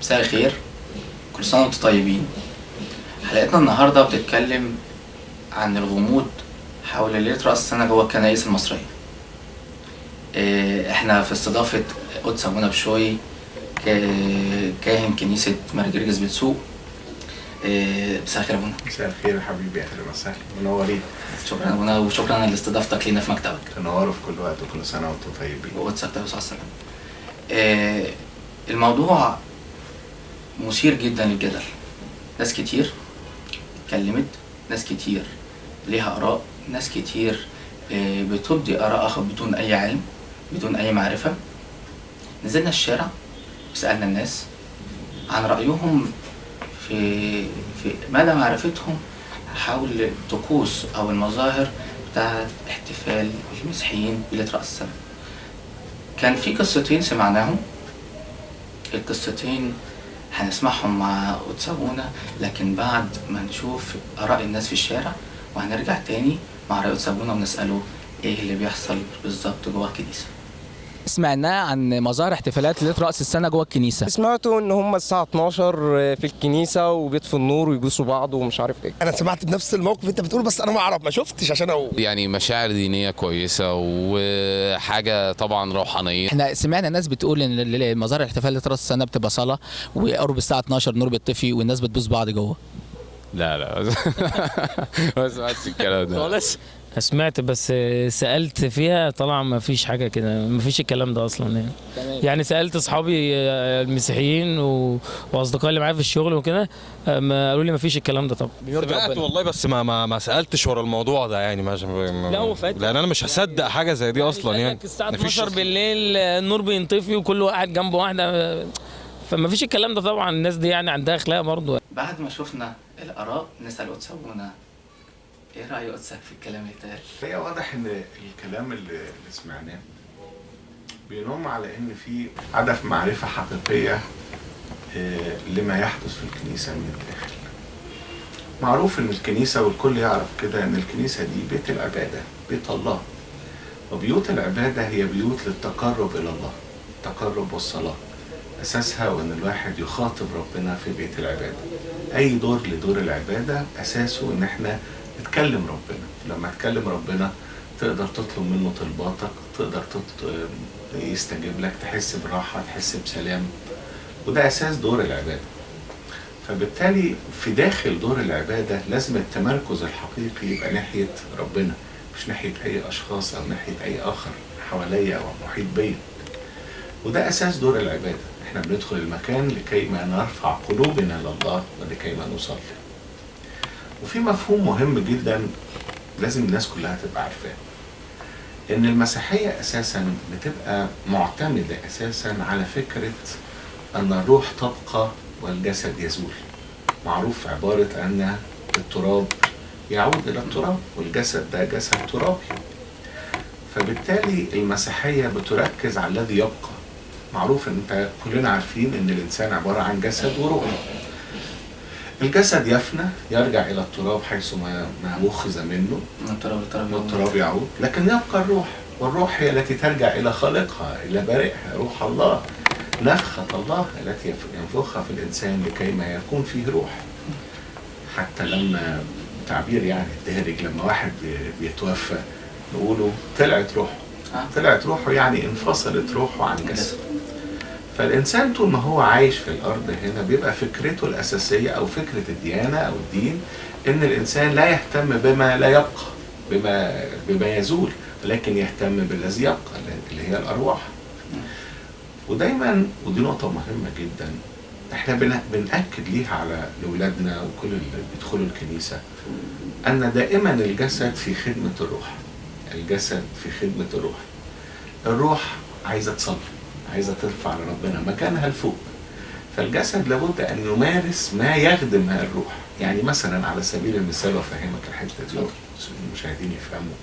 مساء الخير، كل سنة وانتم طيبين. حلقتنا النهاردة بتتكلم عن الغموض حول ليلة رأس السنة جوه الكنائس المصرية. احنا في استضافة قدس أبونا بشوي كاهن كنيسة مارجرجس بتسوق. مساء الخير يا ابونا. مساء الخير يا حبيبي، اهلا وسهلا، منورين. شكرا يا ابونا، وشكرا لاستضافتك لينا في مكتبك. تنوروا في كل وقت وكل سنة وانتم طيبين. وقدسك ده صلى الله عليه وسلم. الموضوع مثير جدا للجدل، ناس كتير اتكلمت، ناس كتير ليها آراء، ناس كتير بتبدي آراءها بدون أي علم، بدون أي معرفة. نزلنا الشارع وسألنا الناس عن رأيهم في مدى معرفتهم حول الطقوس أو المظاهر بتاعت احتفال المسيحيين بليلة رأس السنة. كان في قصتين سمعناهم، القصتين هنسمعهم مع قدس أبونا، لكن بعد ما نشوف آراء الناس في الشارع، وهنرجع تاني مع رأي قدس أبونا ونسأله إيه اللي بيحصل بالظبط جوه الكنيسة. سمعناه عن مظاهر احتفالات ليلة رأس السنة جوه الكنيسة. سمعتوا ان هم الساعة 12 في الكنيسة وبيطفوا النور ويبوسوا بعض ومش عارف ايه. انا سمعت بنفس الموقف انت بتقول، بس انا ما اعرف، ما شفتش عشان اقول. يعني مشاعر دينية كويسة وحاجة طبعا روحانية. احنا سمعنا ناس بتقول ان مظاهر احتفال ليلة رأس السنة بتبقى صلاة، وقرب الساعة 12 النور بيطفي والناس بتبوس بعض جوه. لا ما سمعتش الكلام ده خالص. سمعت بس سألت فيها، طلع ما فيش حاجة كده، ما فيش الكلام ده أصلا يعني سألت أصحابي المسيحيين وأصدقائي اللي معايا في الشغل وكده، قالوا لي ما فيش الكلام ده. طب سمعت والله، بس ما سألتش ورا الموضوع ده يعني. لا هو فات، لأن أنا مش هصدق حاجة زي دي أصلا يعني. الساعة 12 بالليل النور بينطفي وكل واحد جنب واحدة، فما فيش الكلام ده طبعا. الناس دي يعني عندها أخلاق برضه. بعد ما شفنا الآراء نسأل قدس أبونا ايه رأي قدسك في الكلام اللي اتقال؟ هي واضح ان الكلام اللي سمعناه بينم على ان في عدم معرفة حقيقية لما يحدث في الكنيسة من الداخل. معروف ان الكنيسة، والكل يعرف كده، ان الكنيسة دي بيت العبادة، بيت الله. وبيوت العبادة هي بيوت للتقرب الى الله، التقرب والصلاة اساسها، وان الواحد يخاطب ربنا في بيت العبادة. اي دور لدور العبادة اساسه ان احنا تكلم ربنا. لما تكلم ربنا تقدر تطلب منه طلباتك، تقدر يستجيب لك، تحس براحة، تحس بسلام، وده أساس دور العبادة. فبالتالي في داخل دور العبادة لازم التمركز الحقيقي يبقى ناحية ربنا، مش ناحية أي أشخاص أو ناحية أي آخر حواليا أو محيط بيا. وده أساس دور العبادة. احنا بندخل المكان لكي ما نرفع قلوبنا لله ولكي ما نصلي. وفي مفهوم مهم جدا لازم الناس كلها تبقى عارفاه، ان المسيحية اساسا بتبقى معتمدة اساسا على فكرة ان الروح تبقى والجسد يزول. معروف عبارة ان التراب يعود الى التراب، والجسد ده جسد ترابي. فبالتالي المسيحية بتركز على الذي يبقى. معروف ان انت كلنا عارفين ان الانسان عبارة عن جسد وروح. الجسد يفنى، يرجع إلى التراب حيث ما أخذ منه، والتراب يعود، لكن يبقى الروح، والروح هي التي ترجع إلى خالقها، إلى بارئها، روح الله، نفخة الله التي ينفخها في الإنسان لكي ما يكون فيه روح. حتى لما تعبير يعني الدارج، لما واحد بيتوفى نقوله طلعت روحه، طلعت روحه يعني انفصلت روحه عن جسد. فالإنسان طول ما هو عايش في الأرض هنا بيبقى فكرته الأساسية أو فكرة الديانة أو الدين إن الإنسان لا يهتم بما لا يبقى، بما يزول، ولكن يهتم بالذي يبقى اللي هي الأرواح. ودايما، ودي نقطة مهمة جدا احنا بنأكد ليها على أولادنا وكل اللي بيدخلوا الكنيسة، أن دائما الجسد في خدمة الروح. الجسد في خدمة الروح. الروح عايزة تصلي، عايزة ترفع لربنا مكانها الفوق. فالجسد لابد أن يمارس ما يخدم الروح. يعني مثلا على سبيل المثال، وأفهمك الحتة دي المشاهدين يفهموا،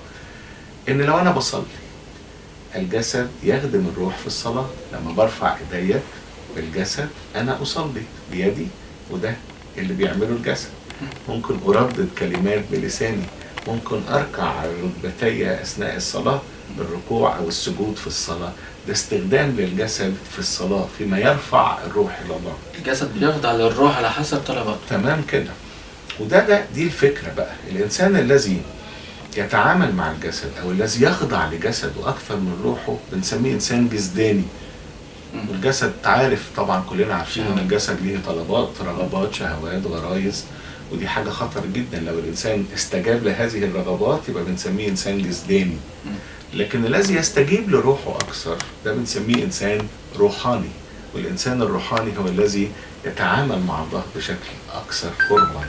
إن لو أنا بصلي الجسد يخدم الروح في الصلاة. لما برفع إيديا بالجسد أنا أصلي بيدي، وده اللي بيعمله الجسد. ممكن أردد كلمات بلساني، ممكن اركع ركبتي اثناء الصلاه بالركوع او السجود في الصلاه. ده استخدام للجسد في الصلاه فيما يرفع الروح الى الله. الجسد بيخضع للروح على حسب طلباته. تمام كده. دي الفكره بقى. الانسان الذي يتعامل مع الجسد او الذي يخضع لجسده اكثر من روحه بنسميه انسان جسداني. والجسد تعرف طبعا كلنا عارفين ان الجسد ليه طلبات، رغبات، شهوات، غرائز، ودي حاجه خطر جدا. لو الانسان استجاب لهذه الرغبات يبقى بنسميه انسان جسداني. لكن الذي يستجيب لروحه اكثر ده بنسميه انسان روحاني. والانسان الروحاني هو الذي يتعامل مع الله بشكل اكثر قربا.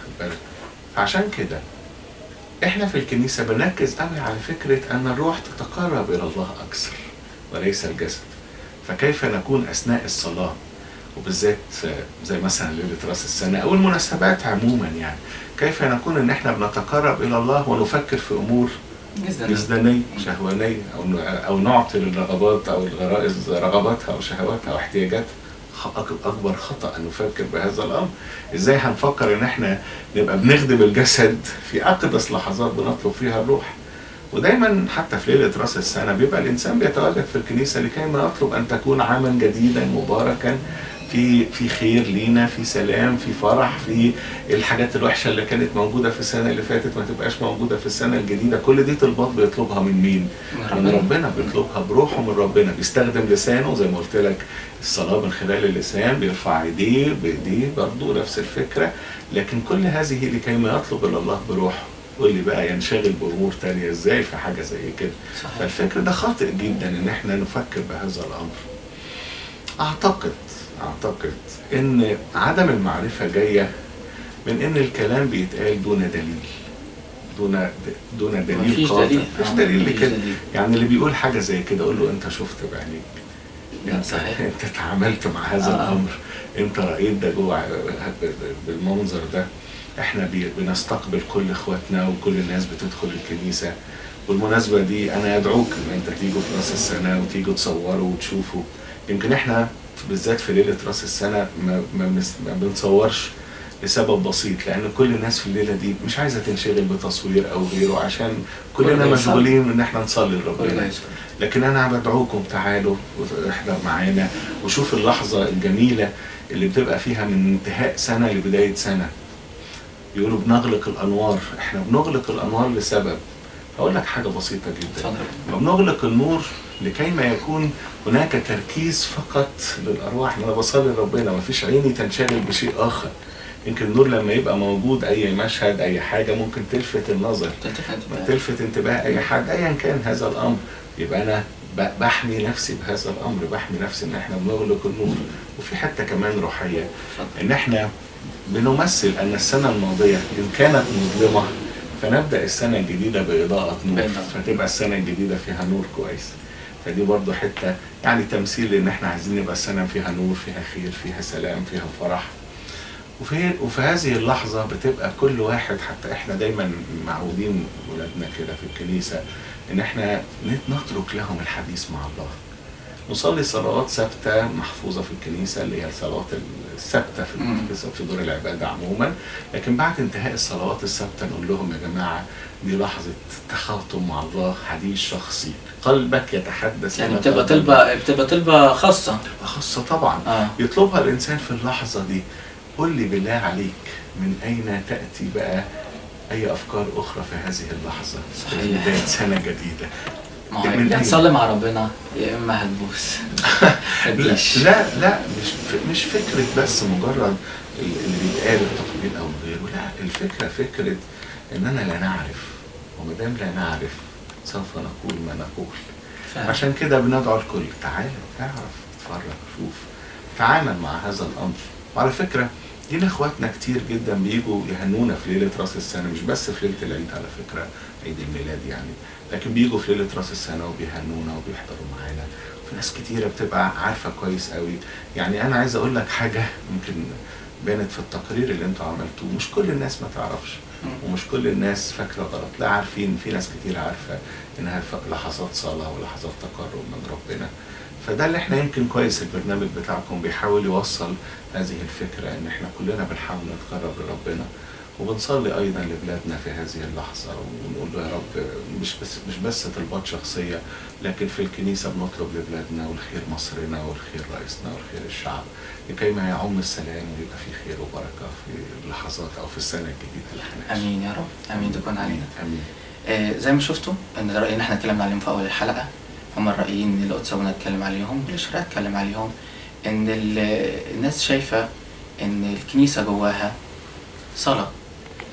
خد بالك. فعشان كده احنا في الكنيسه بنركز قوي على فكره ان الروح تتقرب الى الله اكثر وليس الجسد. فكيف نكون اثناء الصلاه وبالذات زي مثلا ليله راس السنه او المناسبات عموما، يعني كيف نكون ان احنا بنتقرب الى الله ونفكر في امور جسدانيه شهوانيه او نعطي للرغبات او الغرائز رغباتها او شهواتها او احتياجاتها. اكبر خطا ان نفكر بهذا الامر. ازاي هنفكر ان احنا نبقى بنخدم الجسد في اقدس لحظات بنطلب فيها الروح؟ ودايما حتى في ليله راس السنه بيبقى الانسان بيتواجد في الكنيسه لكي ما يطلب ان تكون عاما جديدا مباركا في خير لينا، في سلام، في فرح، في الحاجات الوحشه اللي كانت موجوده في السنه اللي فاتت ما تبقاش موجوده في السنه الجديده. كل دي طلبات بيطلبها من مين؟ من ربنا. بيطلبها بروحه من ربنا. بيستخدم لسانه زي ما قلت لك، الصلاه من خلال اللسان، بيرفع ايديه بايديه برضه نفس الفكره. لكن كل هذه لكي ما يطلب الى الله بروحه. قول لي بقى ينشغل بامور تانية ازاي في حاجه زي كده؟ فالفكر ده خاطئ جدا ان احنا نفكر بهذا الامر. اعتقد ان عدم المعرفه جايه من ان الكلام بيتقال دون دليل. دون دليل قاطع. مفيش دليل لكده. يعني اللي بيقول حاجه زي كده قول له انت شفت بعينيك، انت تعاملت مع هذا الامر، انت رايت ده جوه بالمنظر ده. احنا بنستقبل كل اخواتنا وكل الناس بتدخل الكنيسه. والمناسبه دي انا ادعوك ان انت تيجوا في راس السنه وتيجوا تصوروا وتشوفوا. يمكن احنا بالذات في ليله راس السنه ما بنصورش لسبب بسيط، لان كل الناس في الليله دي مش عايزه تنشغل بتصوير او غيره، عشان كلنا مشغولين ان احنا نصلي لربنا. لكن انا بدعوكم تعالوا واحضر معانا وشوف اللحظه الجميله اللي بتبقى فيها من انتهاء سنه لبدايه سنه. بيقولوا بنغلق الانوار. احنا بنغلق الانوار لسبب. هقول لك حاجه بسيطه جدا. بنغلق النور لكي ما يكون هناك تركيز فقط للارواح. انا بصلي لربنا مفيش عيني تنشغل بشيء اخر. يمكن النور لما يبقى موجود اي مشهد اي حاجه ممكن تلفت النظر، تلفت انتباه اي حد ايا كان هذا الامر. يبقى انا بحمي نفسي بهذا الامر، بحمي نفسي ان احنا بنغلق النور. وفي حته كمان روحيه ان احنا بنمثل ان السنه الماضيه ان كانت مظلمه فنبدا السنه الجديده باضاءه نور، فتبقى السنه الجديده فيها نور كويس. فدي برضو حته يعني تمثيل ان احنا عايزين يبقى السنه فيها نور، فيها خير، فيها سلام، فيها فرح. وفي هذه اللحظه بتبقى كل واحد، حتى احنا دايما معودين ولادنا كده في الكنيسه ان احنا نترك لهم الحديث مع الله. نصلي صلوات ثابته محفوظه في الكنيسه اللي هي الصلوات الثابته في دور العباده عموما. لكن بعد انتهاء الصلوات الثابته نقول لهم يا جماعه دي لحظه تخاطب مع الله، حديث شخصي، قلبك يتحدث. يعني بتبقى طلبه خاصه. خاصه طبعا. يطلبها الانسان في اللحظه دي. قل لي بالله عليك من اين تاتي بقى اي افكار اخرى في هذه اللحظه؟ صحيح. بدايه سنه جديده. يا تصلي مع ربنا يا اما هتبوس. لا مش فكره بس مجرد اللي بيتقال التقليد او غيره. لا، الفكره فكره اننا لا نعرف، وما دام لا نعرف سوف نقول ما نقول. عشان كده بندعو الكل تعال اعرف، اتفرج، شوف، تعامل مع هذا الامر. وعلى فكره لينا اخواتنا كتير جدا بيجوا يهنونا في ليله راس السنه، مش بس في ليله العيد على فكره، عيد الميلاد يعني، لكن بيجوا في ليله راس السنه وبيهنونا وبيحضروا معانا. في ناس كتيره بتبقى عارفه كويس قوي. يعني انا عايز اقول لك حاجه يمكن بانت في التقرير اللي انتوا عملتوه، مش كل الناس ما تعرفش ومش كل الناس فاكره غلط. لا، عارفين، في ناس كتير عارفه انها لحظات صلاه ولحظات تقرب من ربنا. فده اللي احنا يمكن كويس البرنامج بتاعكم بيحاول يوصل هذه الفكره ان احنا كلنا بنحاول نتقرب لربنا وبنصلي ايضا لبلادنا في هذه اللحظه، ونقول له يا رب مش بس طلبات شخصيه، لكن في الكنيسه بنطلب لبلادنا والخير مصرنا والخير رئيسنا والخير الشعب، لكي ما يعم السلام ويبقى في خير وبركه في اللحظات او في السنه الجديده اللي احنا عايشينها. امين يا رب، امين تكون علينا. امين. زي ما شفتوا ان الرأيين احنا اتكلمنا عليهم في اول الحلقه، هم الرأيين اللي قدس ابونا اتكلم عليهم والشريعة اتكلم عليهم. ان الناس شايفه ان الكنيسه جواها صلاه،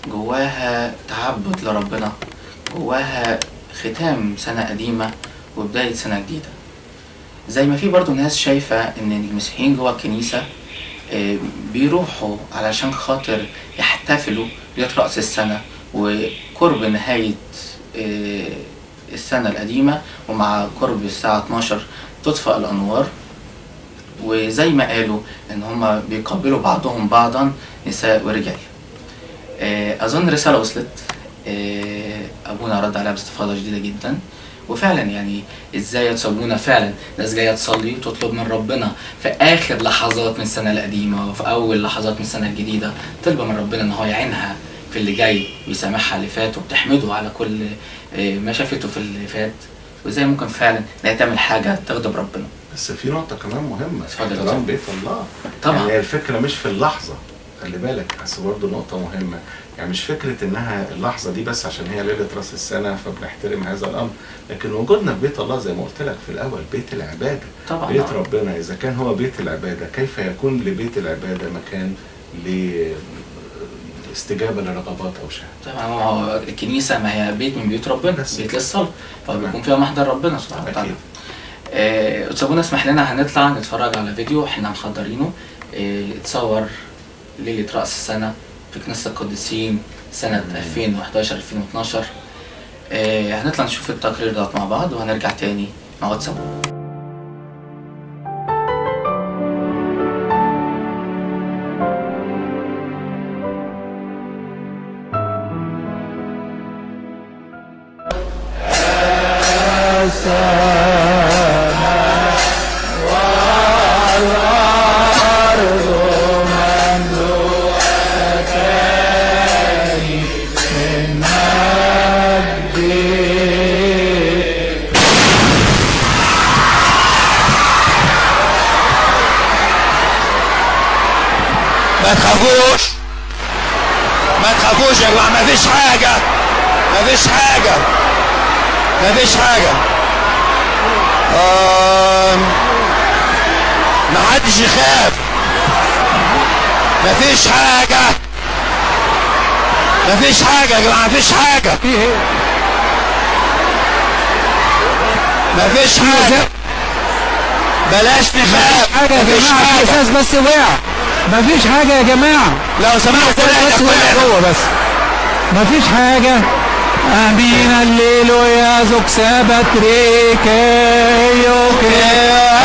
جواها تعبد لربنا، جواها ختام سنه قديمه وبدايه سنه جديده. زي ما في برضو ناس شايفه ان المسيحيين جوا الكنيسه بيروحوا علشان خاطر يحتفلوا ليلة رأس السنة وقرب نهاية السنة القديمة، ومع قرب الساعة 12 تطفأ الأنوار، وزي ما قالوا إن هما بيقبلوا بعضهم بعضا نساء ورجال. أظن رسالة وصلت، أبونا رد عليها باستفاضة شديدة جدا. وفعلا يعني ازاي يتصابونا فعلا ناس جايه تصلي وتطلب من ربنا في اخر لحظات من السنه القديمه وفي اول لحظات من السنه الجديده، طلبه من ربنا ان هو يعينها في اللي جاي ويسامحها اللي فات، وبتحمده على كل ما شافته في اللي فات، وازاي ممكن فعلا انها تعمل حاجه تغضب ربنا. بس في نقطه كمان مهمه، اتفضل. احترام بيت الله طبعا. يعني الفكره مش في اللحظه، خلي بالك، بس برضه نقطه مهمه، يعني مش فكرة انها اللحظة دي بس عشان هي ليلة راس السنة فبنحترم هذا الامر، لكن وجودنا في بيت الله زي ما قلت لك في الاول بيت العبادة. طبعا. بيت ربنا اذا كان هو بيت العبادة، كيف يكون لبيت العبادة مكان لاستجابة لرغبات او شهوات؟ طبعا هو الكنيسة ما هي بيت من بيوت ربنا، بيت للصلاة، فبيكون فيها محضر ربنا سبحانه وتعالى. أستاذ اسمح لنا هنطلع نتفرج على فيديو احنا محضرينه، اتصور ليلة رأس السنة في كنيسة القديسين سنة 2011-2012. هنطلع نشوف التقرير ده مع بعض وهنرجع تاني مع واتساب. ما تخافوش يا جماعه، مفيش حاجه. محدش يخاف، مفيش حاجه يا جماعه، مفيش حاجه. بلاش نخاف. مفيش حاجه. الاساس بس وقع، مفيش حاجه يا جماعه لو سمحت بس وقع جوه بس، مفيش حاجه. امين الليل يا زوك سبت ريكيو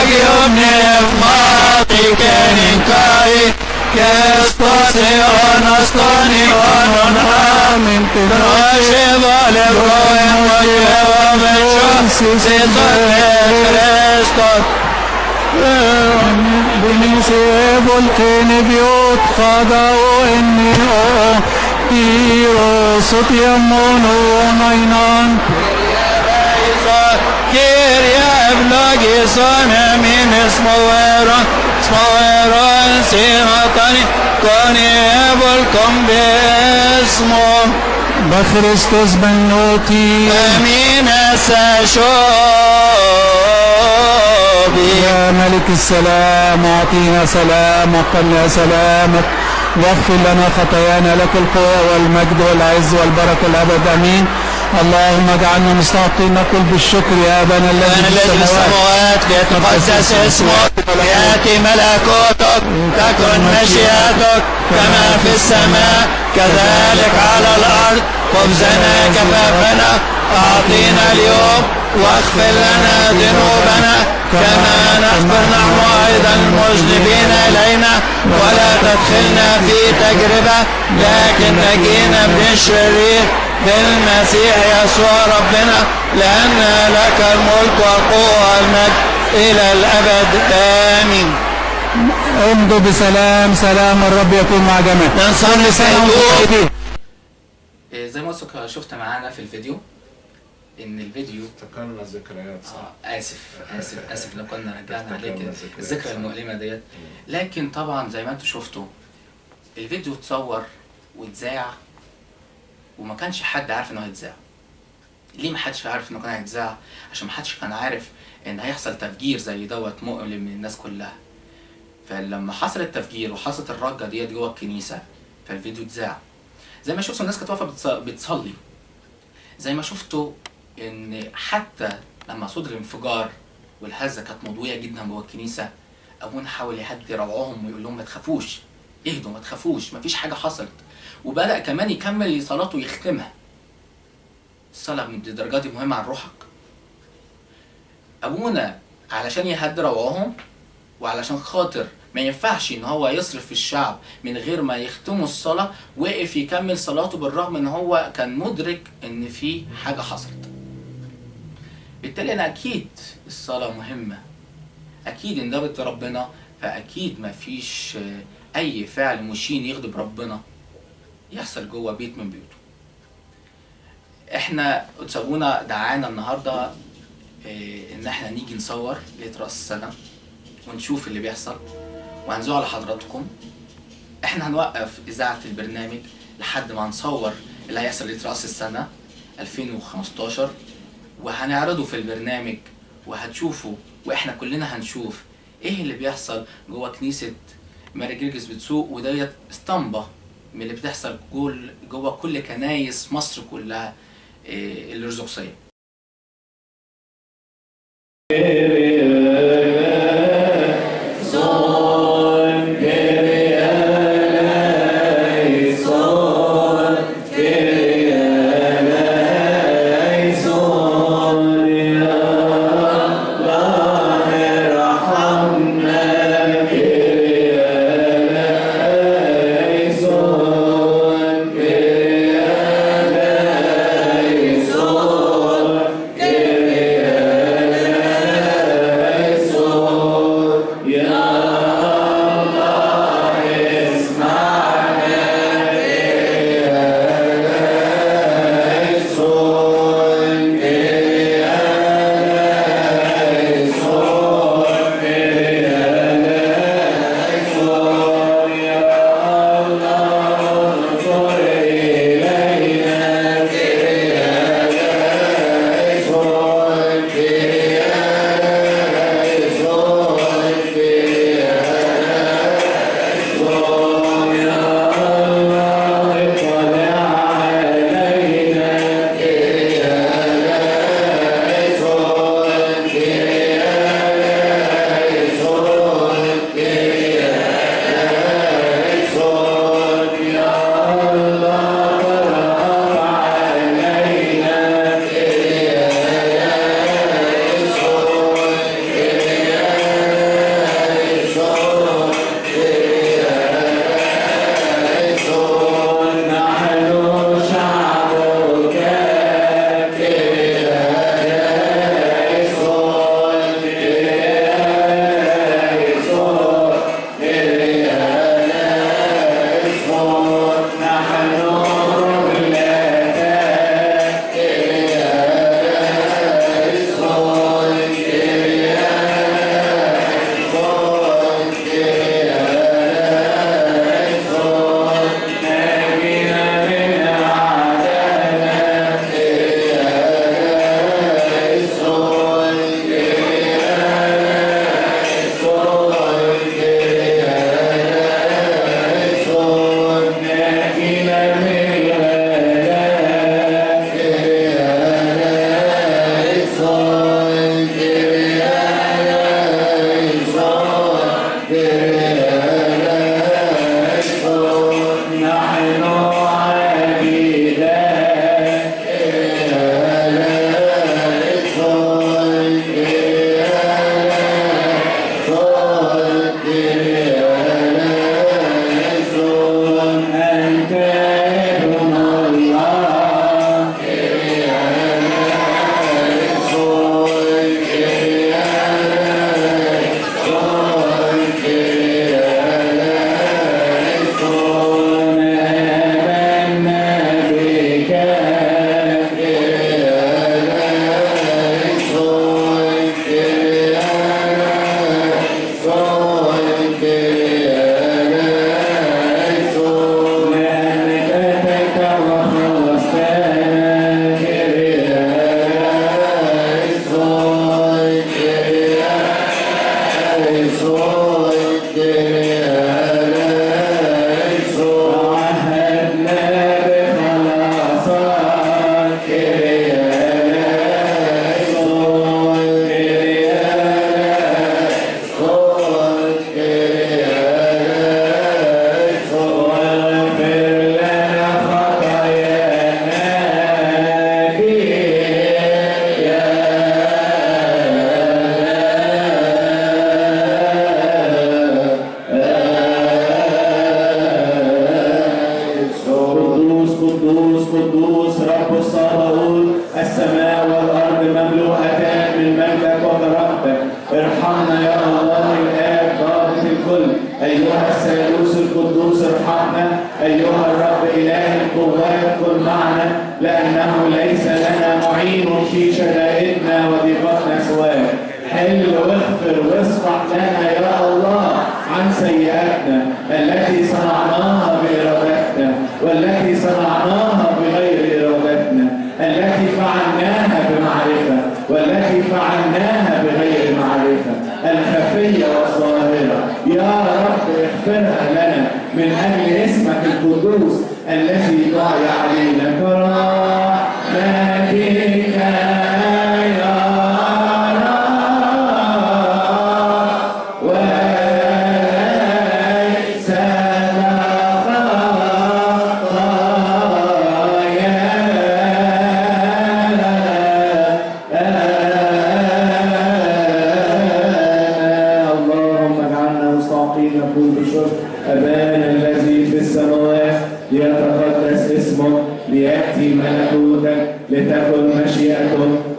اجيوم نفماتي كنكاي كستاسي ونستاني وننام تناشي بالبروين وجوه سيطان كريستوس بنسيب الكين بيوت خضاو اني صوت يمونو نينان كيريا ابلاغي صنمين اسمويران سيغطاني كوني ابلكم باسمه بخريستوس بنوتي امين ساشوبي يا ملك السلام اعطينا سلام وقلنا سلامك واغفر لنا خطايانا، لك القوة والمجد والعز والبركة الأبد آمين. اللهم اجعلنا مستحقين نقول بالشكر يا أبانا الذي في السماوات ليتقدس اسمك، يأتي ملكوتك، تكن مشيئتك كما في السماء كذلك على الأرض. خبزنا كفافنا أعطينا اليوم، واغفر لنا ذنوبنا كما نغفر نحن أيضا المذنبين إلينا، ولا تدخلنا في تجربة لكن نجينا من الشرير بالمسيح يسوع ربنا، لأن لك الملك والقوة والمجد إلى الأبد آمين. امضوا بسلام، سلام الرب يكون مع جميعكم. نصلي زي ما شفت معانا في الفيديو ان الفيديو افتكرنا ذكريات صح. اسف لو كنا رجعنا عليك الذكرى المؤلمه ديت. لكن طبعا زي ما انتم شفتوا الفيديو اتصور واتذاع وما كانش حد عارف انه هيتذاع. ليه ما حدش عارف انه كان هيتذاع؟ عشان ما حدش كان عارف ان هيحصل تفجير زي دوت مؤلم للناس كلها. فلما حصل التفجير وحصلت الرجه ديت جوه الكنيسه فالفيديو اتذاع. زي ما شفتوا الناس كانت واقفه بتصلي. زي ما شفتوا ان حتى لما صدر الانفجار والهزه كانت مضويه جدا جوه الكنيسه، ابونا حاول يهدي روعهم ويقول لهم ما تخافوش، اهدوا ما تخافوش، مفيش حاجه حصلت. وبدأ كمان يكمل صلاته ويختمها. الصلاة من الدرجات دي مهمة عن روحك. أبونا علشان يهدي روعهم وعلشان خاطر ما ينفعش إن هو يصرف في الشعب من غير ما يختموا الصلاة، وقف يكمل صلاته بالرغم إن هو كان مدرك إن في حاجة حصلت. بالتالي أنا أكيد الصلاة مهمة، أكيد إن ده بيت ربنا، فأكيد مفيش أي فعل مشين يغضب ربنا يحصل جوه بيت من بيوته. احنا ابونا دعانا النهارده ان احنا نيجي نصور ليله راس السنه ونشوف اللي بيحصل وهنذوع لحضراتكم. احنا هنوقف اذاعه البرنامج لحد ما نصور اللي هيحصل ليله راس السنه 2015 وهنعرضه في البرنامج وهتشوفوا واحنا كلنا هنشوف ايه اللي بيحصل جوه كنيسه ماري جرجس بتسوق، وديت اسطمبه من اللي بتحصل جوه كل كنايس مصر كلها الارثوذكسيه. قدوس قدوس رب الصباوت، السماء والأرض مملوءتان من مجدك وكرامتك. ارحمنا يا الله الآب ضابط الكل، أيها الثالوث القدوس ارحمنا، أيها الرب إله القوات كن معنا، لأنه ليس لنا معين في شدائدنا وضيقتنا سواك. حل واغفر واصفح لنا يا الله عن سيئاتنا التي صنعناها بإرادتنا والتي صنعناها بغير إرادتنا، التي فعلناها بمعرفة والتي فعلناها بغير معرفة، الخفية والظاهرة. يا رب اغفرها لنا من أجل اسمك القدوس الذي دعي علينا كرامتك يا أبانا الذي في السماوات ليتقدس اسمك، ليأتي ملكوتك، لتكن مشيئتك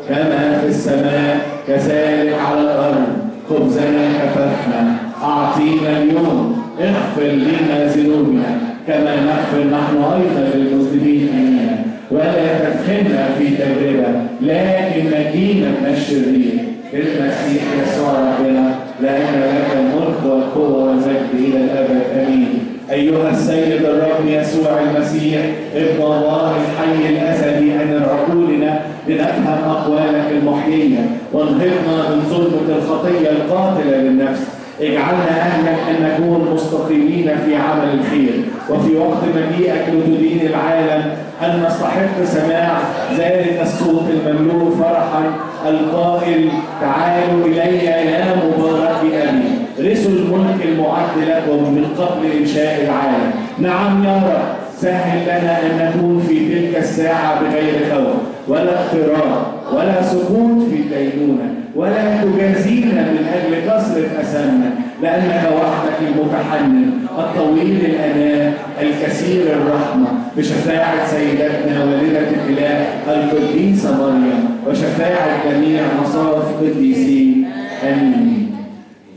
كما في السماء كذلك على الأرض. خبزنا كفافنا أعطينا اليوم، اغفر لنا ذنوبنا كما نغفر نحن أيضا للمذنبين إلينا، ولا تدخلنا في تجربة لكن نجينا من الشرير. بالمسيح يسوع ربنا، لأن لك الملك والقوة والمجد إلى الأبد آمين. أيها السيد الرب يسوع المسيح ابن الله الحي الأزلي، أن عقولنا لنفهم أقوالك المحيية، وانهضنا من ظلمة الخطية القاتلة للنفس. اجعلنا أهلا أن نكون مستقيمين في عمل الخير، وفي وقت مجيئك لتدين العالم أن نستحق سماع ذلك الصوت المملوء فرحا القائل: تعالوا إلي يا مبارك أبي، رثوا الملك المعد لكم من قبل إنشاء العالم. نعم يا رب، سهل لنا أن نكون في تلك الساعة بغير خوف ولا اضطراب ولا سقوط في الدينونة، ولا تجازينا من أجل كثرة أثامنا، لأنك وحدك المتحنن الطويل الأناة الكثير الرحمة، بشفاعة سيدتنا والدة الإله القديسة مريم وشفاعة جميع مصاف قديسين. آمين.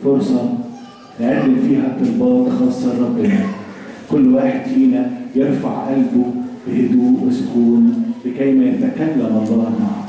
فرصة نقدم فيها طلبات خاصة لربنا. كل واحد فينا يرفع قلبه بهدوء وسكون لكي ما يتكلم الله معه.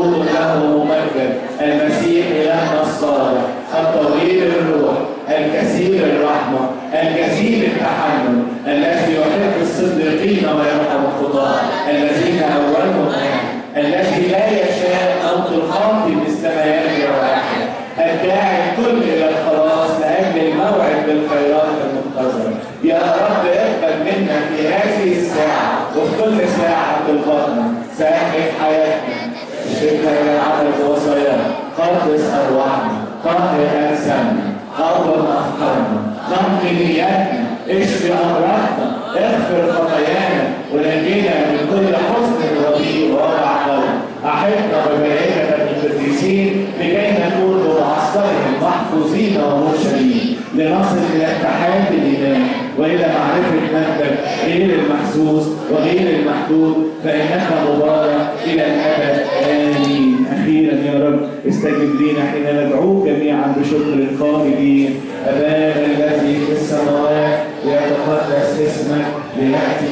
مولود له ممجد المسيح إلهنا الصالح الطويل الروح الكثير الرحمة الجزيل التحمل الذي يحب الصديقين ويرحم الخطاة الذين أولهم الذي لا يشاء موت الخاطئ مثل ما يرجع ويحيا الداعي الكل إلى الخلاص لأجل الموعد بالخيرات المنتظرة. يا رب اقبل منا في هذه الساعة وفي كل ساعة في البطن سهل حياتنا اشركنا إلى العمل وصايانا قدس أرواحنا طهر أجسامنا قوم أفكارنا نقي نياتنا اشفي أمراضنا اغفر خطايانا ونجينا من كل حزن رديء ووجع قلب. أحبنا بملائكة القديسين لكي نكون بمعسكرهم محفوظين ومرشدين لنصل إلى اتحاد الإيمان وإلى معرفة مجدك غير المحسوس وغير المحدود فإنك مبارك إلى الأبد آمين. أخيرا يا رب استجب لنا حين ندعوك جميعا بشكر قائلين أبانا الذي في السماوات ليتقدس اسمك ليأتي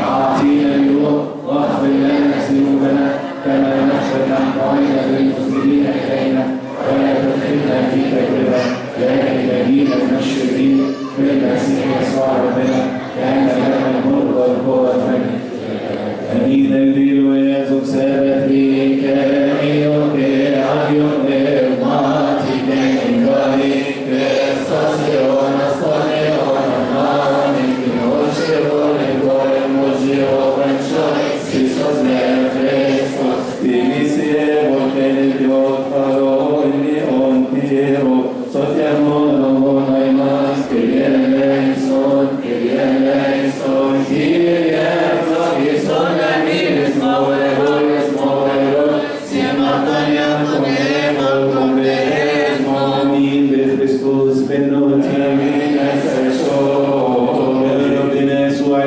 أعطينا اليوم واغفر لنا ذنوبنا كما نغفر نحن أيضا للمذنبين إلينا ولا تدخلنا في تجربة لكن نجينا من الشرير بالمسيح يسوع ربنا لأن لنا الملك والقوة والمجد. أمين الليل ويزك سبتي كامي وكي عديون للماتي كي كاري كستاسيون أستانيون أمامي كنوشيون لكل المجيو بنشون سيسوس نفريسوس تيميسي وكي يوكارو إني أنتيرو سوتيامون أيماس كرياليسون كرياليسون كرياليسون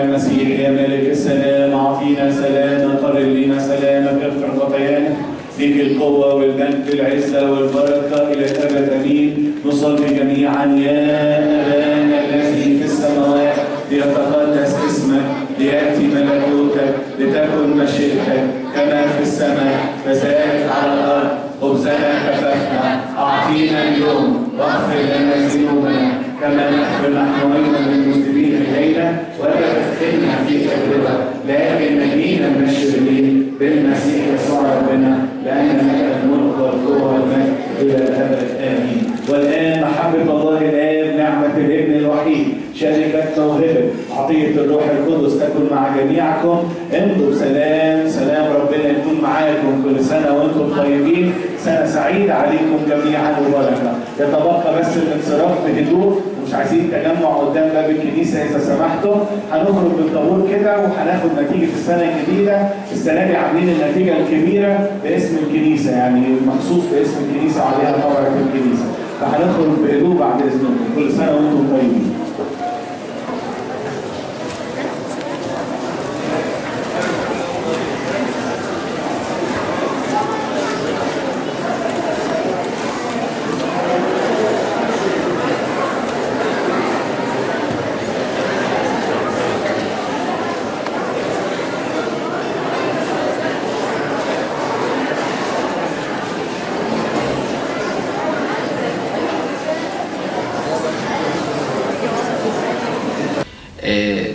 المسيح يا ملك السلام أعطينا سلام قرر لنا سلامك اغفر خطايانا ليك القوة والمجد والعزة والبركة إلى الأبد آمين. نصلي جميعا يا أبانا الذي في السماوات ليتقدس اسمك ليأتي ملكوتك لتكن مشيئتك كما في السماء كذلك على الأرض. خبزنا كفافنا أعطينا اليوم واغفر لنا ذنوبنا كما نغفر نحن أيضا للمذنبين إلينا ولا تدخلنا في تجربة لكن نجينا من الشرير بالمسيح يسوع ربنا لأن لك الملك والقوة والمجد إلى الأبد آمين. والآن محبة الله الآب نعمة الابن الوحيد شركة موهبة عطية الروح القدس تكون مع جميعكم. امضوا بسلام. سلام ربنا يكون معاكم كل سنة وانتم طيبين. سنة سعيدة عليكم جميعا وبركة. يتبقى بس الانصراف بهدوء ومش عايزين تجمع قدام باب الكنيسة إذا سمحتم. هنخرج بالطابور كده وهناخد نتيجة السنة الجديدة. السنة دي عاملين النتيجة الكبيرة باسم الكنيسة يعني مخصوص باسم الكنيسة عليها طبعا في الكنيسة. فهنخرج بهدوء بعد إذنكم. كل سنة وانتم طيبين.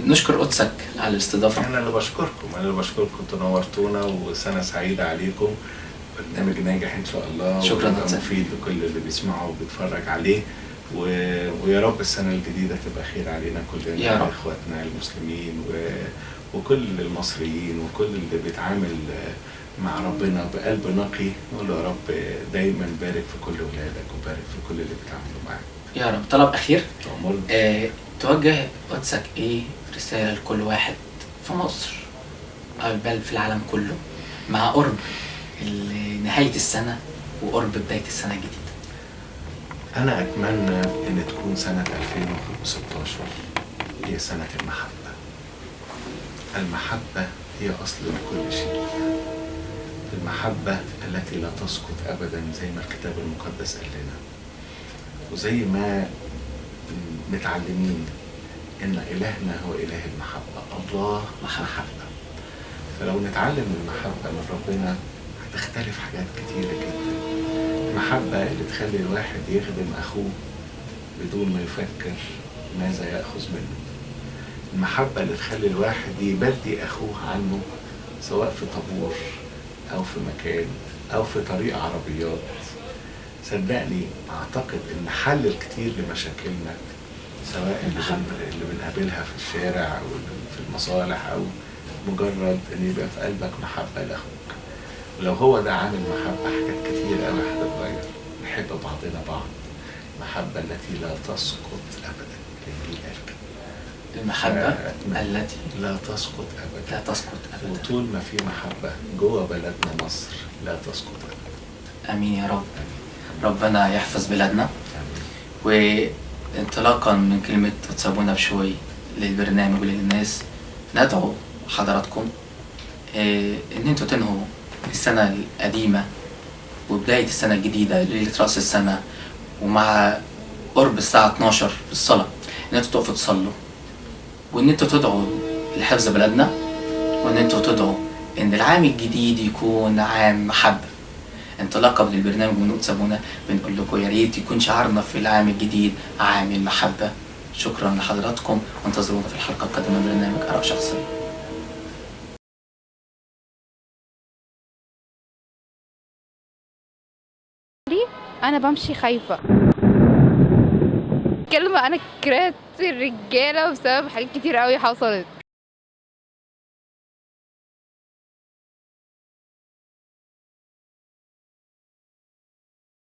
نشكر قدسك على الاستضافة. أنا اللي بشكركم تنورتونا وسنة سعيدة عليكم. برنامج ناجح إن شاء الله. شكرا مفيد لكل اللي بيسمعه وبيتفرج عليه ويا رب السنة الجديدة تبقى خير علينا كلنا يا رب. إخواتنا المسلمين وكل المصريين وكل اللي بيتعامل مع ربنا بقلب نقي. نقول يا رب دايما بارك في كل ولادك وبارك في كل اللي بيتعاملوا معاك. يا رب. طلب أخير تأمرنا. توجه قدسك إيه رسالة لكل واحد في مصر أو بل في العالم كله مع قرب نهاية السنة وقرب بداية السنة الجديدة؟ أنا أتمنى إن تكون سنة 2016 هي سنة المحبة. المحبة هي أصل لكل شيء. المحبة التي لا تسقط أبدا زي ما الكتاب المقدس قال لنا. وزي ما متعلمين إن إلهنا هو إله المحبة، الله محبة. فلو نتعلم المحبة من ربنا هتختلف حاجات كتيرة جدا. المحبة اللي تخلي الواحد يخدم أخوه بدون ما يفكر ماذا يأخذ منه. المحبة اللي تخلي الواحد يبدي أخوه عنه سواء في طابور أو في مكان أو في طريق عربيات. صدقني أعتقد إن حل الكتير لمشاكلنا سواء اللي بنقابلها في الشارع أو في المصالح أو مجرد إن يبقى في قلبك محبة لأخوك. ولو هو ده عامل محبة حاجات كتير قوي هتتغير. نحب بعضنا بعض، المحبة التي لا تسقط أبدا. الإنجيل قال كده. المحبة التي لا تسقط أبدا. لا تسقط أبدا. وطول ما في محبة جوه بلدنا مصر لا تسقط أبدا. امين يا رب. ربنا يحفظ بلادنا. وانطلاقا من كلمة تسابونا بشوي للبرنامج وللناس، ندعو حضراتكم ان انتوا تنهوا السنة القديمة وبداية السنة الجديدة ليلة رأس السنة، ومع قرب الساعة 12 بالصلاة ان انتوا تقفوا تصلوا، وان انتوا تدعوا لحفظ بلدنا، وان انتوا تدعوا ان العام الجديد يكون عام محبة. انطلاقا من البرنامج من تسابونا بنقول لكم يا ريت يكون شعارنا في العام الجديد عام المحبة. شكرا لحضراتكم، وانتظرونا في الحلقة القادمة من برنامج آراء شخصية. انا بمشي خايفه. كلمه انا كرهت الرجاله بسبب حاجات كتير قوي حصلت.